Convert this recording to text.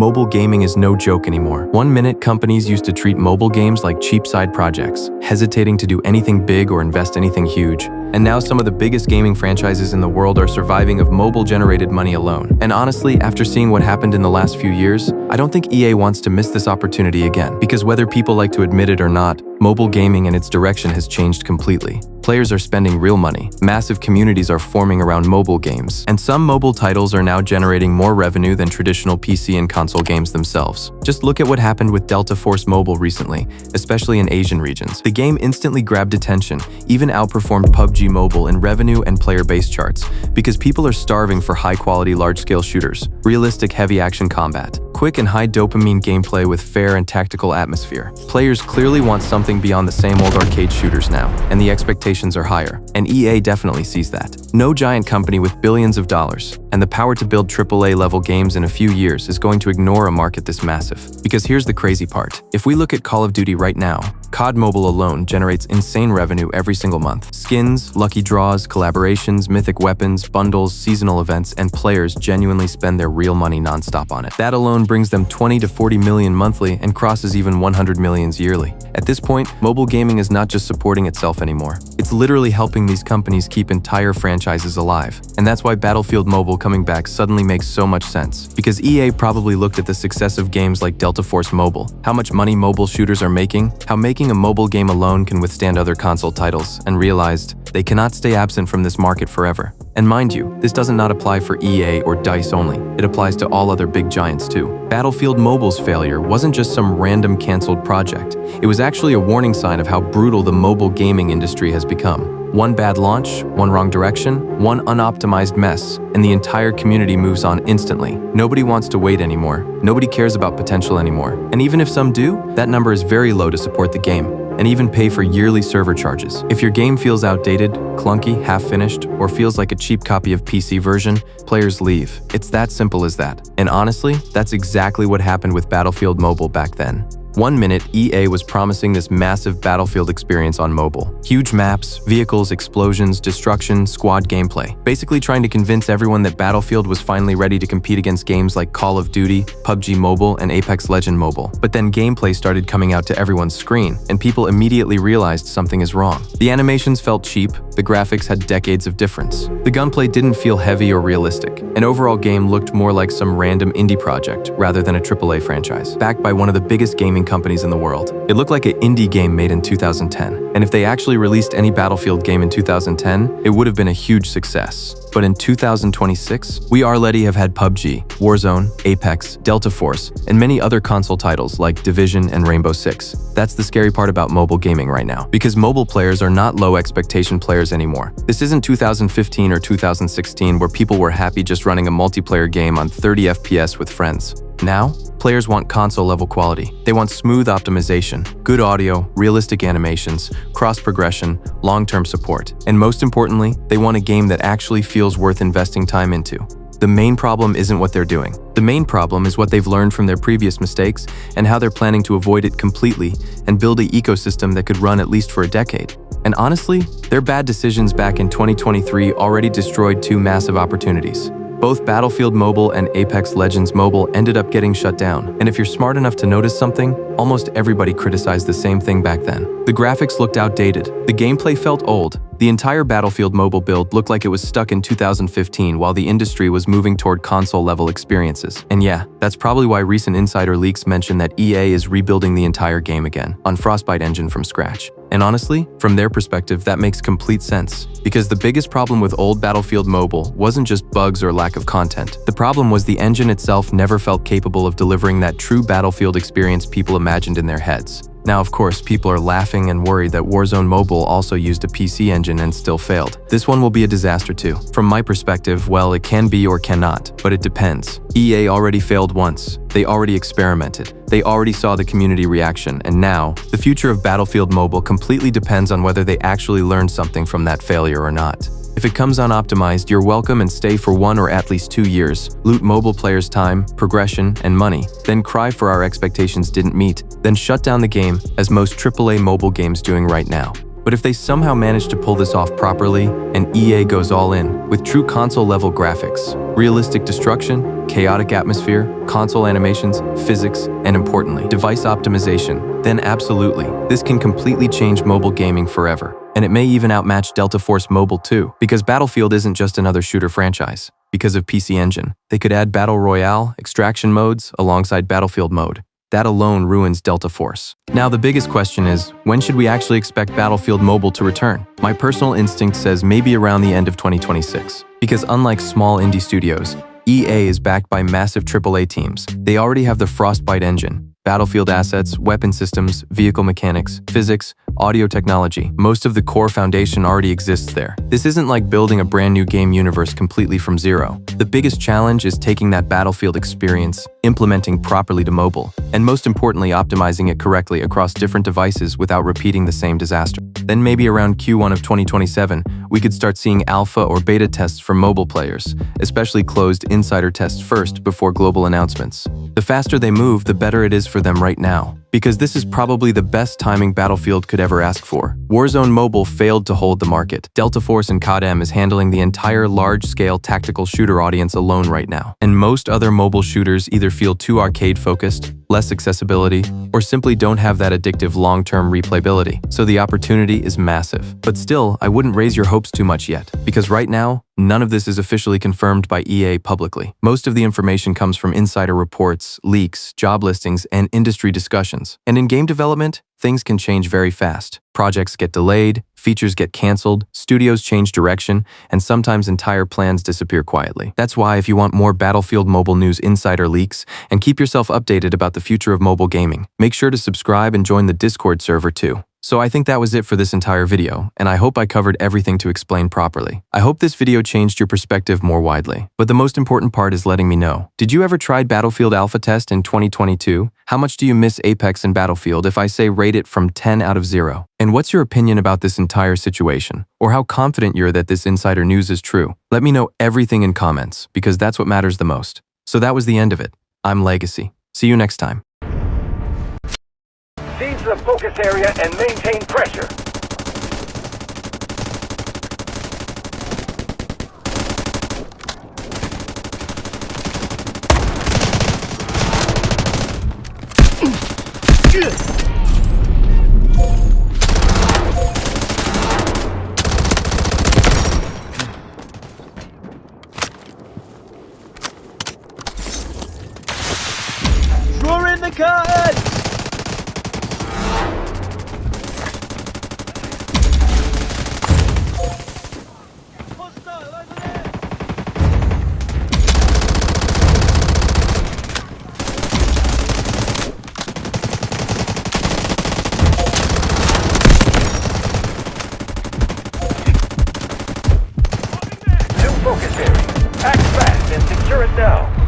mobile gaming is no joke anymore. One minute, companies used to treat mobile games like cheap side projects, hesitating to do anything big or invest anything huge. And now some of the biggest gaming franchises in the world are surviving of mobile-generated money alone. And honestly, after seeing what happened in the last few years, I don't think EA wants to miss this opportunity again. Because whether people like to admit it or not, mobile gaming and its direction has changed completely. Players are spending real money, massive communities are forming around mobile games, and some mobile titles are now generating more revenue than traditional PC and console games themselves. Just look at what happened with Delta Force Mobile recently, especially in Asian regions. The game instantly grabbed attention, even outperformed PUBG Mobile in revenue and player base charts, because people are starving for high-quality large-scale shooters, realistic heavy-action combat, quick and high dopamine gameplay with fair and tactical atmosphere. Players clearly want something beyond the same old arcade shooters now, and the expectations are higher, and EA definitely sees that. No giant company with billions of dollars and the power to build AAA-level games in a few years is going to ignore a market this massive. Because here's the crazy part. If we look at Call of Duty right now, COD Mobile alone generates insane revenue every single month. Skins, lucky draws, collaborations, mythic weapons, bundles, seasonal events, and players genuinely spend their real money non-stop on it. That alone brings them 20 to 40 million monthly and crosses even 100 millions yearly. At this point, mobile gaming is not just supporting itself anymore. It's literally helping these companies keep entire franchises alive. And that's why Battlefield Mobile coming back suddenly makes so much sense. Because EA probably looked at the success of games like Delta Force Mobile, how much money mobile shooters are making, how making a mobile game alone can withstand other console titles, and realized they cannot stay absent from this market forever. And mind you, this doesn't not apply for EA or DICE only, it applies to all other big giants too. Battlefield Mobile's failure wasn't just some random canceled project, it was actually a warning sign of how brutal the mobile gaming industry has become. One bad launch, one wrong direction, one unoptimized mess, and the entire community moves on instantly. Nobody wants to wait anymore, nobody cares about potential anymore, and even if some do, that number is very low to support the game and even pay for yearly server charges. If your game feels outdated, clunky, half-finished, or feels like a cheap copy of PC version, players leave. It's that simple as that. And honestly, that's exactly what happened with Battlefield Mobile back then. One minute, EA was promising this massive Battlefield experience on mobile. Huge maps, vehicles, explosions, destruction, squad gameplay. Basically trying to convince everyone that Battlefield was finally ready to compete against games like Call of Duty, PUBG Mobile, and Apex Legends Mobile. But then gameplay started coming out to everyone's screen, and people immediately realized something is wrong. The animations felt cheap, the graphics had decades of difference. The gunplay didn't feel heavy or realistic. An overall game looked more like some random indie project rather than a AAA franchise, backed by one of the biggest gaming companies in the world. It looked like an indie game made in 2010, and if they actually released any Battlefield game in 2010, it would have been a huge success. But in 2026, we already have had PUBG, Warzone, Apex, Delta Force, and many other console titles like Division and Rainbow Six. That's the scary part about mobile gaming right now, because mobile players are not low expectation players anymore. This isn't 2015 or 2016 where people were happy just running a multiplayer game on 30 FPS with friends. Now, players want console-level quality. They want smooth optimization, good audio, realistic animations, cross-progression, long-term support, and most importantly, they want a game that actually feels worth investing time into. The main problem isn't what they're doing. The main problem is what they've learned from their previous mistakes and how they're planning to avoid it completely and build an ecosystem that could run at least for a decade. And honestly, their bad decisions back in 2023 already destroyed two massive opportunities. Both Battlefield Mobile and Apex Legends Mobile ended up getting shut down. And if you're smart enough to notice something, almost everybody criticized the same thing back then. The graphics looked outdated, the gameplay felt old, the entire Battlefield Mobile build looked like it was stuck in 2015 while the industry was moving toward console-level experiences. And yeah, that's probably why recent insider leaks mention that EA is rebuilding the entire game again, on Frostbite Engine from scratch. And honestly, from their perspective, that makes complete sense. Because the biggest problem with old Battlefield Mobile wasn't just bugs or lack of content. The problem was the engine itself never felt capable of delivering that true Battlefield experience people imagined in their heads. Now, of course, people are laughing and worried that Warzone Mobile also used a PC engine and still failed. This one will be a disaster too. From my perspective, well, it can be or cannot, but it depends. EA already failed once. They already experimented. They already saw the community reaction, and now, the future of Battlefield Mobile completely depends on whether they actually learned something from that failure or not. If it comes unoptimized, you're welcome and stay for 1 or at least 2 years, loot mobile players' time, progression, and money, then cry for our expectations didn't meet, then shut down the game, as most AAA mobile games doing right now. But if they somehow manage to pull this off properly, and EA goes all in, with true console-level graphics, Realistic destruction, chaotic atmosphere, console animations, physics, and importantly, device optimization, then absolutely, this can completely change mobile gaming forever. And it may even outmatch Delta Force Mobile too, because Battlefield isn't just another shooter franchise. Because of PC Engine, they could add Battle Royale, extraction modes, alongside Battlefield mode. That alone ruins Delta Force. Now the biggest question is, when should we actually expect Battlefield Mobile to return? My personal instinct says maybe around the end of 2026. Because unlike small indie studios, EA is backed by massive AAA teams. They already have the Frostbite Engine, Battlefield assets, weapon systems, vehicle mechanics, physics, audio technology. Most of the core foundation already exists there. This isn't like building a brand new game universe completely from zero. The biggest challenge is taking that Battlefield experience, implementing properly to mobile, and most importantly, optimizing it correctly across different devices without repeating the same disaster. Then maybe around Q1 of 2027, we could start seeing alpha or beta tests for mobile players, especially closed insider tests first before global announcements. The faster they move, the better it is for them right now, because this is probably the best timing Battlefield could ever ask for. Warzone Mobile failed to hold the market. Delta Force and COD-M is handling the entire large-scale tactical shooter audience alone right now. And most other mobile shooters either feel too arcade-focused, less accessibility, or simply don't have that addictive long-term replayability. So the opportunity is massive. But still, I wouldn't raise your hopes too much yet, because right now, none of this is officially confirmed by EA publicly. Most of the information comes from insider reports, leaks, job listings, and industry discussions. And in game development, things can change very fast. Projects get delayed, features get canceled, studios change direction, and sometimes entire plans disappear quietly. That's why if you want more Battlefield Mobile News insider leaks and keep yourself updated about the future of mobile gaming, make sure to subscribe and join the Discord server too. So I think that was it for this entire video, and I hope I covered everything to explain properly. I hope this video changed your perspective more widely. But the most important part is letting me know. Did you ever try Battlefield Alpha Test in 2022? How much do you miss Apex and Battlefield if I say rate it from 10 out of 0? And what's your opinion about this entire situation? Or how confident you're that this insider news is true? Let me know everything in comments, because that's what matters the most. So that was the end of it. I'm Legacy. See you next time. Seize the focus area and maintain pressure. Draw in the curtain! New focus area. Act fast and secure it now.